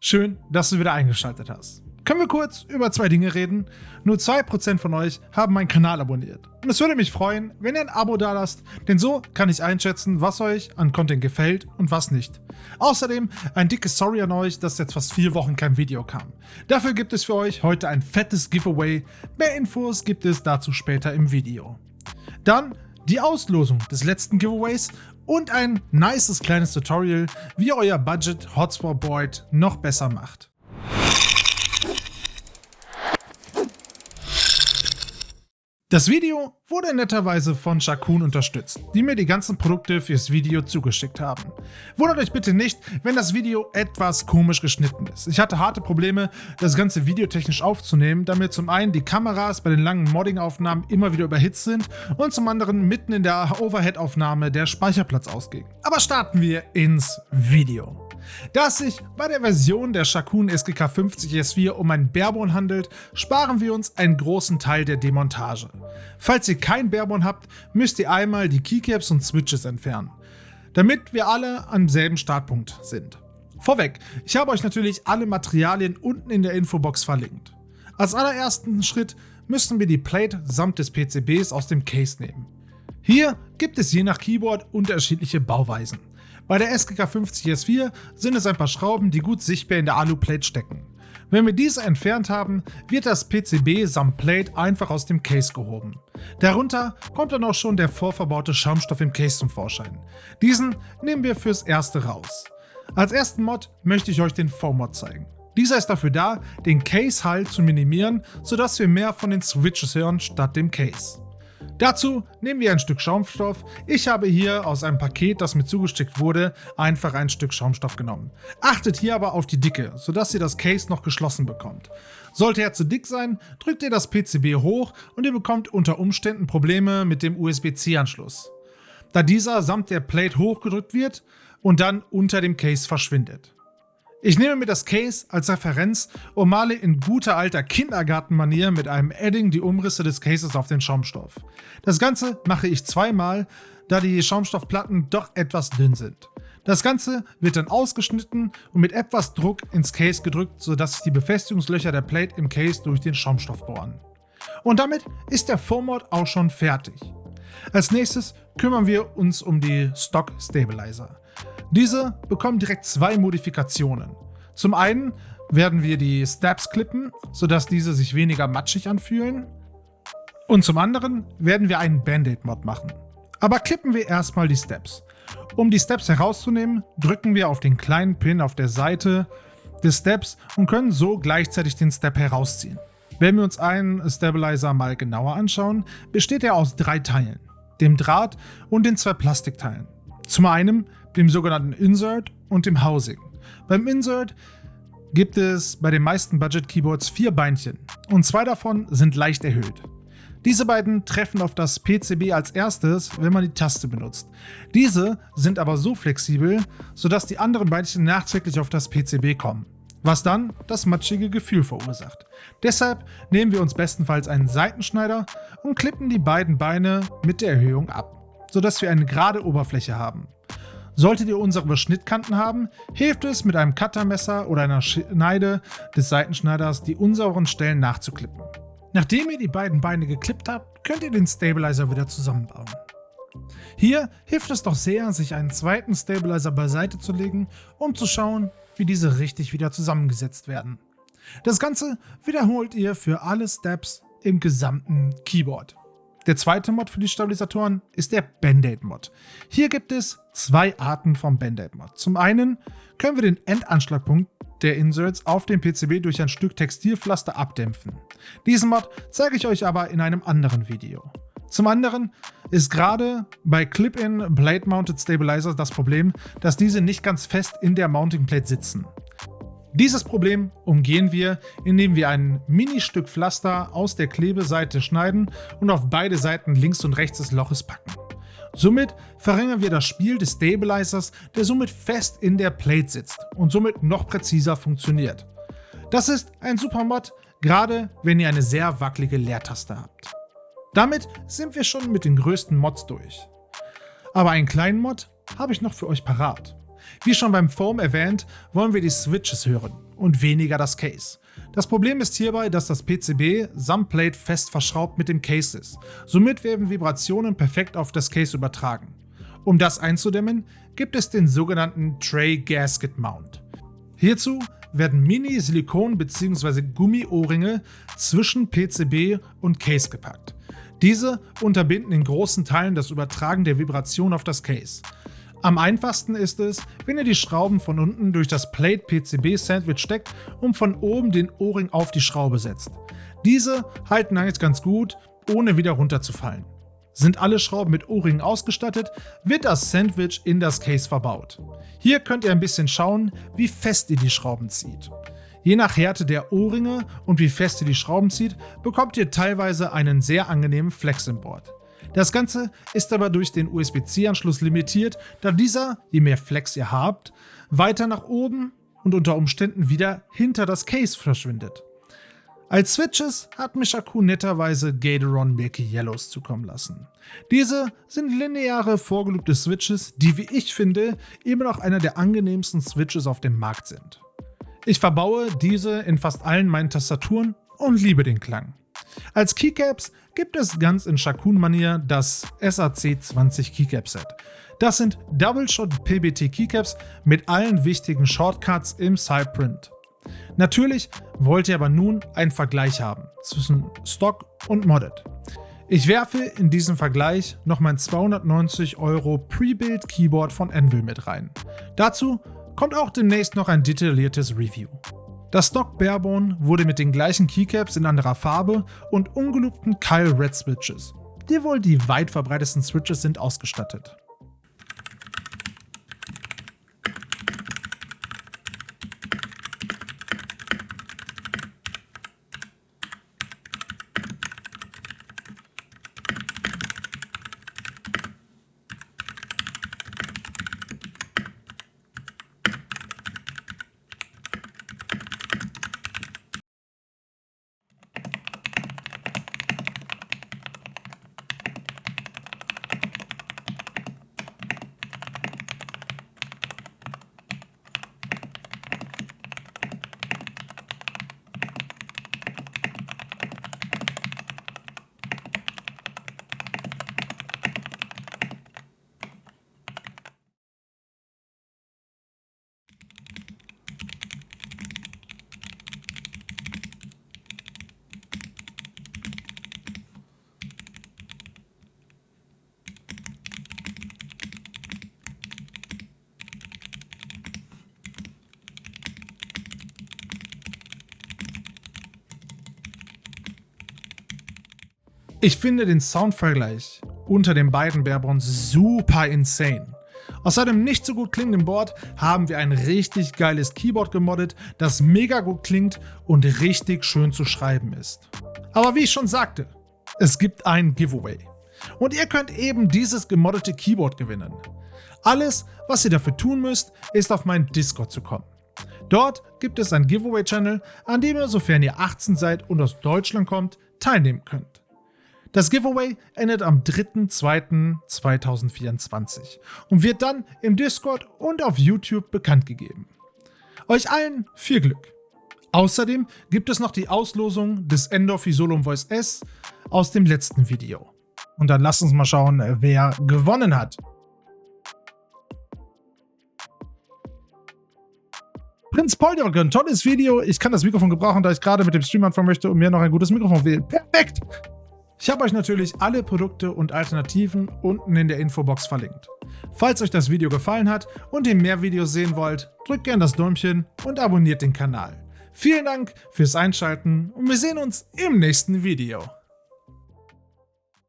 Schön, dass du wieder eingeschaltet hast. Können wir kurz über zwei Dinge reden? Nur 2% von euch haben meinen Kanal abonniert. Und es würde mich freuen, wenn ihr ein Abo dalasst, denn so kann ich einschätzen, was euch an Content gefällt und was nicht. Außerdem ein dickes Sorry an euch, dass jetzt fast 4 Wochen kein Video kam. Dafür gibt es für euch heute ein fettes Giveaway. Mehr Infos gibt es dazu später im Video. Dann die Auslosung des letzten Giveaways und ein nices kleines Tutorial, wie ihr euer Budget Hotspot Board noch besser macht. Das Video wurde netterweise von Shakun unterstützt, die mir die ganzen Produkte fürs Video zugeschickt haben. Wundert euch bitte nicht, wenn das Video etwas komisch geschnitten ist. Ich hatte harte Probleme, das ganze videotechnisch aufzunehmen, da mir zum einen die Kameras bei den langen Modding-Aufnahmen immer wieder überhitzt sind und zum anderen mitten in der Overhead-Aufnahme der Speicherplatz ausging. Aber starten wir ins Video. Da es sich bei der Version der Shakun SGK 50 S4 um ein Barebone handelt, sparen wir uns einen großen Teil der Demontage. Falls ihr kein Barebone habt, müsst ihr einmal die Keycaps und Switches entfernen, damit wir alle am selben Startpunkt sind. Vorweg, ich habe euch natürlich alle Materialien unten in der Infobox verlinkt. Als allerersten Schritt müssen wir die Plate samt des PCBs aus dem Case nehmen. Hier gibt es je nach Keyboard unterschiedliche Bauweisen. Bei der SGK 50 S4 sind es ein paar Schrauben, die gut sichtbar in der Aluplate stecken. Wenn wir diese entfernt haben, wird das PCB samt Plate einfach aus dem Case gehoben. Darunter kommt dann auch schon der vorverbaute Schaumstoff im Case zum Vorschein. Diesen nehmen wir fürs erste raus. Als ersten Mod möchte ich euch den Foam-Mod zeigen. Dieser ist dafür da, den Case-Halt zu minimieren, sodass wir mehr von den Switches hören statt dem Case. Dazu nehmen wir ein Stück Schaumstoff. Ich habe hier aus einem Paket, das mir zugeschickt wurde, einfach ein Stück Schaumstoff genommen. Achtet hier aber auf die Dicke, sodass ihr das Case noch geschlossen bekommt. Sollte er zu dick sein, drückt ihr das PCB hoch und ihr bekommt unter Umständen Probleme mit dem USB-C-Anschluss, da dieser samt der Plate hochgedrückt wird und dann unter dem Case verschwindet. Ich nehme mir das Case als Referenz und male in guter alter Kindergartenmanier mit einem Edding die Umrisse des Cases auf den Schaumstoff. Das Ganze mache ich zweimal, da die Schaumstoffplatten doch etwas dünn sind. Das Ganze wird dann ausgeschnitten und mit etwas Druck ins Case gedrückt, sodass sich die Befestigungslöcher der Plate im Case durch den Schaumstoff bohren. Und damit ist der Foam-Mod auch schon fertig. Als nächstes kümmern wir uns um die Stock Stabilizer. Diese bekommen direkt 2 Modifikationen. Zum einen werden wir die Steps klippen, sodass diese sich weniger matschig anfühlen. Und zum anderen werden wir einen Band-Aid-Mod machen. Aber klippen wir erstmal die Steps. Um die Steps herauszunehmen, drücken wir auf den kleinen Pin auf der Seite des Steps und können so gleichzeitig den Step herausziehen. Wenn wir uns einen Stabilizer mal genauer anschauen, besteht er aus 3 Teilen, dem Draht und den 2 Plastikteilen. Zum einen dem sogenannten Insert und dem Housing. Beim Insert gibt es bei den meisten Budget-Keyboards 4 Beinchen und 2 davon sind leicht erhöht. Diese beiden treffen auf das PCB als erstes, wenn man die Taste benutzt. Diese sind aber so flexibel, sodass die anderen Beinchen nachträglich auf das PCB kommen, was dann das matschige Gefühl verursacht. Deshalb nehmen wir uns bestenfalls einen Seitenschneider und klippen die beiden Beine mit der Erhöhung ab, sodass wir eine gerade Oberfläche haben. Solltet ihr unsere Schnittkanten haben, hilft es mit einem Cuttermesser oder einer Schneide des Seitenschneiders, die unsauren Stellen nachzuklippen. Nachdem ihr die beiden Beine geklippt habt, könnt ihr den Stabilizer wieder zusammenbauen. Hier hilft es doch sehr, sich einen zweiten Stabilizer beiseite zu legen, um zu schauen, wie diese richtig wieder zusammengesetzt werden. Das Ganze wiederholt ihr für alle Steps im gesamten Keyboard. Der zweite Mod für die Stabilisatoren ist der Band-Aid-Mod. Hier gibt es 2 Arten vom Band-Aid-Mod. Zum einen können wir den Endanschlagpunkt der Inserts auf dem PCB durch ein Stück Textilpflaster abdämpfen. Diesen Mod zeige ich euch aber in einem anderen Video. Zum anderen ist gerade bei Clip-in Plate-Mounted Stabilizers das Problem, dass diese nicht ganz fest in der Mounting Plate sitzen. Dieses Problem umgehen wir, indem wir ein Ministück Pflaster aus der Klebeseite schneiden und auf beide Seiten links und rechts des Loches packen. Somit verringern wir das Spiel des Stabilizers, der somit fest in der Plate sitzt und somit noch präziser funktioniert. Das ist ein super Mod, gerade wenn ihr eine sehr wackelige Leertaste habt. Damit sind wir schon mit den größten Mods durch. Aber einen kleinen Mod habe ich noch für euch parat. Wie schon beim Foam erwähnt, wollen wir die Switches hören und weniger das Case. Das Problem ist hierbei, dass das PCB samt Plate fest verschraubt mit dem Case ist. Somit werden Vibrationen perfekt auf das Case übertragen. Um das einzudämmen, gibt es den sogenannten Tray Gasket Mount. Hierzu werden Mini-Silikon- bzw. Gummi-Ohrringe zwischen PCB und Case gepackt. Diese unterbinden in großen Teilen das Übertragen der Vibration auf das Case. Am einfachsten ist es, wenn ihr die Schrauben von unten durch das Plate-PCB-Sandwich steckt und von oben den Ohrring auf die Schraube setzt. Diese halten eigentlich ganz gut, ohne wieder runterzufallen. Sind alle Schrauben mit Ohrringen ausgestattet, wird das Sandwich in das Case verbaut. Hier könnt ihr ein bisschen schauen, wie fest ihr die Schrauben zieht. Je nach Härte der Ohrringe und wie fest ihr die Schrauben zieht, bekommt ihr teilweise einen sehr angenehmen Flex im Board. Das Ganze ist aber durch den USB-C-Anschluss limitiert, da dieser, je mehr Flex ihr habt, weiter nach oben und unter Umständen wieder hinter das Case verschwindet. Als Switches hat mir Shakun netterweise Gateron Milky Yellows zukommen lassen. Diese sind lineare vorgelobte Switches, die, wie ich finde, immer noch einer der angenehmsten Switches auf dem Markt sind. Ich verbaue diese in fast allen meinen Tastaturen und liebe den Klang. Als Keycaps gibt es ganz in Shakun-Manier das SAC20 Keycap Set. Das sind Double-Shot PBT Keycaps mit allen wichtigen Shortcuts im Cyprint. Natürlich wollt ihr aber nun einen Vergleich haben zwischen Stock und Modded. Ich werfe in diesen Vergleich noch mein 290 € Pre-Built Keyboard von Anvil mit rein. Dazu kommt auch demnächst noch ein detailliertes Review. Das Stock Barebone wurde mit den gleichen Keycaps in anderer Farbe und ungelobten Kyle Red Switches, die wohl die weit verbreitetsten Switches sind, ausgestattet. Ich finde den Soundvergleich unter den beiden Barebones super insane. Aus einem nicht so gut klingenden Board haben wir ein richtig geiles Keyboard gemoddet, das mega gut klingt und richtig schön zu schreiben ist. Aber wie ich schon sagte, es gibt ein Giveaway. Und ihr könnt eben dieses gemoddete Keyboard gewinnen. Alles, was ihr dafür tun müsst, ist auf meinen Discord zu kommen. Dort gibt es einen Giveaway-Channel, an dem ihr, sofern ihr 18 seid und aus Deutschland kommt, teilnehmen könnt. Das Giveaway endet am 3.2.2024 und wird dann im Discord und auf YouTube bekannt gegeben. Euch allen viel Glück! Außerdem gibt es noch die Auslosung des Endorf Isolum Voice S aus dem letzten Video. Und dann lasst uns mal schauen, wer gewonnen hat. Prinz Polygon, tolles Video. Ich kann das Mikrofon gebrauchen, da ich gerade mit dem Stream anfangen möchte und mir noch ein gutes Mikrofon wählen. Perfekt! Ich habe euch natürlich alle Produkte und Alternativen unten in der Infobox verlinkt. Falls euch das Video gefallen hat und ihr mehr Videos sehen wollt, drückt gerne das Däumchen und abonniert den Kanal. Vielen Dank fürs Einschalten und wir sehen uns im nächsten Video.